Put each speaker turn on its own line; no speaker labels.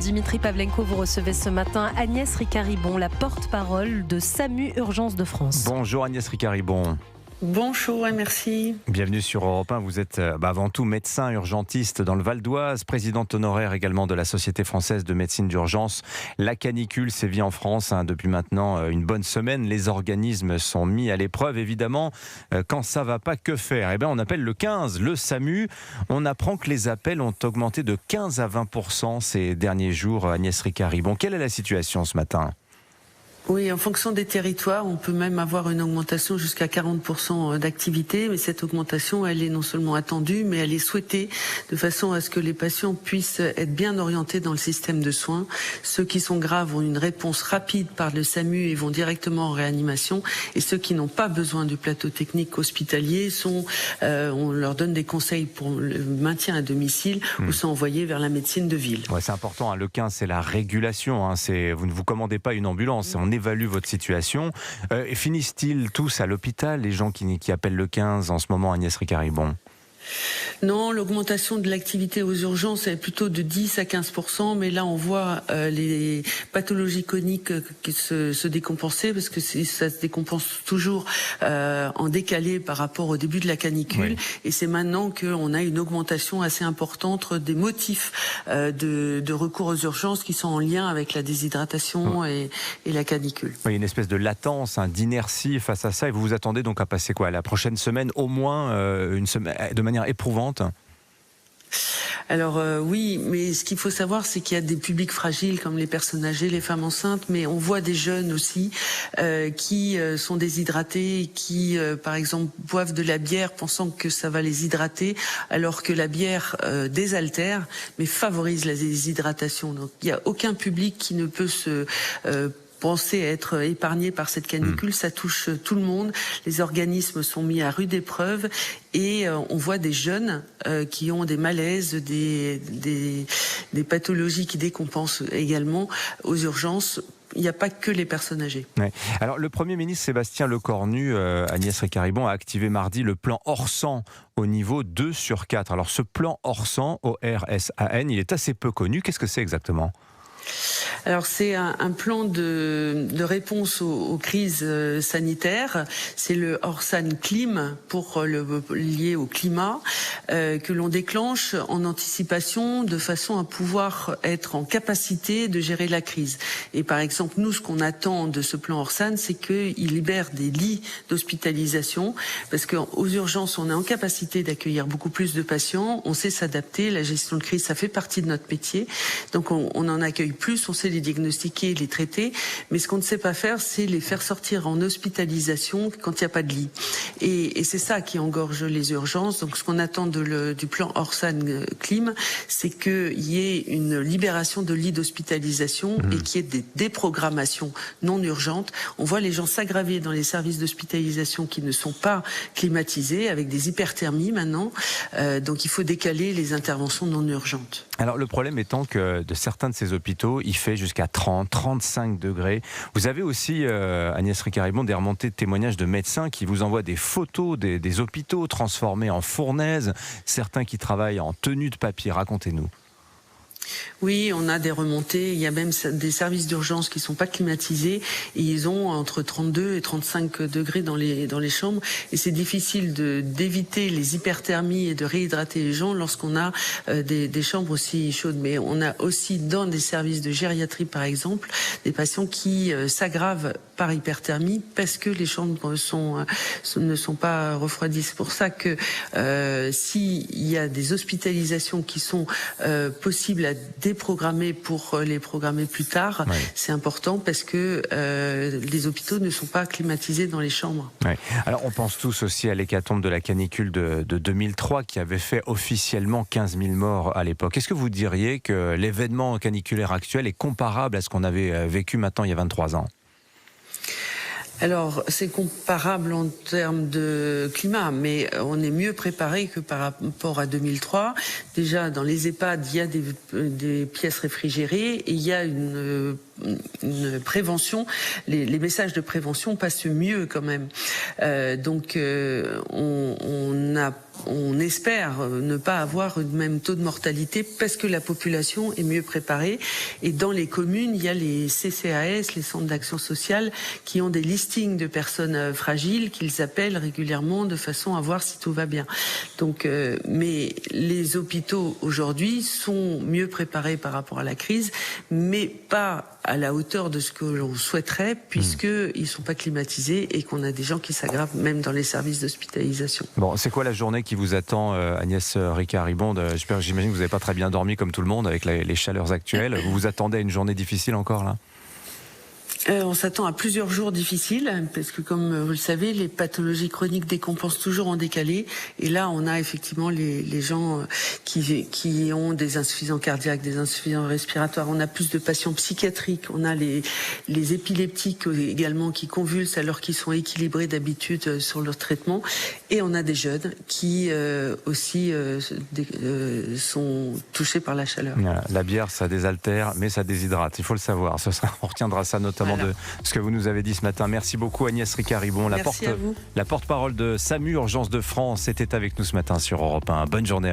Dimitri Pavlenko, vous recevez ce matin Agnès Ricard-Ribon, la porte-parole de SAMU Urgence de France.
Bonjour Agnès Ricard-Ribon.
Bonjour et merci.
Bienvenue sur Europe 1. Vous êtes avant tout médecin urgentiste dans le Val d'Oise, présidente honoraire également de la Société française de médecine d'urgence. La canicule sévit en France depuis maintenant une bonne semaine. Les organismes sont mis à l'épreuve, évidemment. Quand ça va pas, que faire ? Eh bien, on appelle le 15, le SAMU. On apprend que les appels ont augmenté de 15 à 20% ces derniers jours. Agnès Ricard-Ribon, quelle est la situation ce matin ?
Oui, en fonction des territoires, on peut même avoir une augmentation jusqu'à 40% d'activité, mais cette augmentation, elle est non seulement attendue, mais elle est souhaitée de façon à ce que les patients puissent être bien orientés dans le système de soins. Ceux qui sont graves ont une réponse rapide par le SAMU et vont directement en réanimation, et ceux qui n'ont pas besoin du plateau technique hospitalier on leur donne des conseils pour le maintien à domicile ou sont envoyés vers la médecine de ville.
Ouais, c'est important, le 15, c'est la régulation, vous ne vous commandez pas une ambulance, on évalue votre situation. Finissent-ils tous à l'hôpital, les gens qui appellent le 15 en ce moment, Agnès Ricard-Ribon ?
Non, l'augmentation de l'activité aux urgences est plutôt de 10 à 15%, mais là on voit les pathologies chroniques qui se décompenser, parce que ça se décompense toujours en décalé par rapport au début de la canicule, oui. Et c'est maintenant qu'on a une augmentation assez importante des motifs de recours aux urgences qui sont en lien avec la déshydratation et la canicule.
Oui, une espèce de latence, d'inertie face à ça, et vous vous attendez donc à passer la prochaine semaine, au moins une semaine, de manière éprouvante?
Alors oui, mais ce qu'il faut savoir, c'est qu'il y a des publics fragiles comme les personnes âgées, les femmes enceintes, mais on voit des jeunes aussi qui sont déshydratés et qui, par exemple, boivent de la bière pensant que ça va les hydrater, alors que la bière désaltère, mais favorise la déshydratation. Donc il n'y a aucun public qui ne peut se penser être épargné par cette canicule, ça touche tout le monde. Les organismes sont mis à rude épreuve et on voit des jeunes qui ont des malaises, des pathologies qui décompensent également aux urgences. Il n'y a pas que les personnes âgées.
Ouais. Alors, le Premier ministre Sébastien Lecornu, Agnès Ricard-Ribon, a activé mardi le plan Orsan au niveau 2 sur 4. Alors, ce plan Orsan, O-R-S-A-N, il est assez peu connu. Qu'est-ce que c'est exactement ?
Alors c'est un plan de réponse aux crises sanitaires. C'est le Orsan Clim lié au climat que l'on déclenche en anticipation de façon à pouvoir être en capacité de gérer la crise. Et par exemple, nous, ce qu'on attend de ce plan Orsan, c'est qu'il libère des lits d'hospitalisation parce qu'aux urgences, on est en capacité d'accueillir beaucoup plus de patients. On sait s'adapter. La gestion de crise, ça fait partie de notre métier. Donc on en accueille plus, on sait les diagnostiquer, les traiter, mais ce qu'on ne sait pas faire, c'est les faire sortir en hospitalisation quand il n'y a pas de lit. Et c'est ça qui engorge les urgences. Donc ce qu'on attend du plan Orsan Clim, c'est qu'il y ait une libération de lits d'hospitalisation et qu'il y ait des déprogrammations non urgentes. On voit les gens s'aggraver dans les services d'hospitalisation qui ne sont pas climatisés, avec des hyperthermies maintenant. Donc il faut décaler les interventions non urgentes.
Alors le problème étant que de certains de ces hôpitaux, il fait jusqu'à 30, 35 degrés. Vous avez aussi, Agnès Ricard-Ribon, des remontées de témoignages de médecins qui vous envoient des photos des hôpitaux transformés en fournaises, certains qui travaillent en tenue de papier. Racontez-nous.
Oui, on a des remontées. Il y a même des services d'urgence qui sont pas climatisés et ils ont entre 32 et 35 degrés dans les chambres. Et c'est difficile d'éviter les hyperthermies et de réhydrater les gens lorsqu'on a des chambres aussi chaudes. Mais on a aussi dans des services de gériatrie, par exemple, des patients qui s'aggravent par hyperthermie parce que les chambres ne sont pas refroidies. C'est pour ça que s'il y a des hospitalisations qui sont possibles à déprogrammer pour les programmer plus tard, c'est important parce que les hôpitaux ne sont pas climatisés dans les chambres.
Ouais. Alors on pense tous aussi à l'hécatombe de la canicule de 2003 qui avait fait officiellement 15 000 morts à l'époque. Est-ce que vous diriez que l'événement caniculaire actuel est comparable à ce qu'on avait vécu maintenant il y a 23 ans ?
Alors, c'est comparable en termes de climat, mais on est mieux préparé que par rapport à 2003. Déjà, dans les EHPAD, il y a des pièces réfrigérées et il y a une une prévention, les messages de prévention passent mieux quand même. Donc on espère ne pas avoir le même taux de mortalité parce que la population est mieux préparée. Et dans les communes, il y a les CCAS, les centres d'action sociale, qui ont des listings de personnes fragiles qu'ils appellent régulièrement de façon à voir si tout va bien. Donc, mais les hôpitaux aujourd'hui sont mieux préparés par rapport à la crise, mais pas à la hauteur de ce que l'on souhaiterait, puisqu'ils ne sont pas climatisés et qu'on a des gens qui s'aggravent même dans les services d'hospitalisation.
Bon, c'est quoi la journée qui vous attend, Agnès Ricard-Ribon? J'imagine que vous n'avez pas très bien dormi comme tout le monde avec les chaleurs actuelles. Vous vous attendez à une journée difficile encore là?
On s'attend à plusieurs jours difficiles, parce que comme vous le savez, les pathologies chroniques décompensent toujours en décalé. Et là, on a effectivement les gens qui ont des insuffisants cardiaques, des insuffisants respiratoires. On a plus de patients psychiatriques. On a les épileptiques également qui convulsent alors qu'ils sont équilibrés d'habitude sur leur traitement. Et on a des jeunes qui aussi sont touchés par la chaleur.
Voilà, la bière, ça désaltère, mais ça déshydrate. Il faut le savoir. On retiendra ça notamment de ce que vous nous avez dit ce matin. Merci beaucoup Agnès Ricard-Ribon, la porte-parole de SAMU Urgence de France, était avec nous ce matin sur Europe 1. Bonne journée à vous.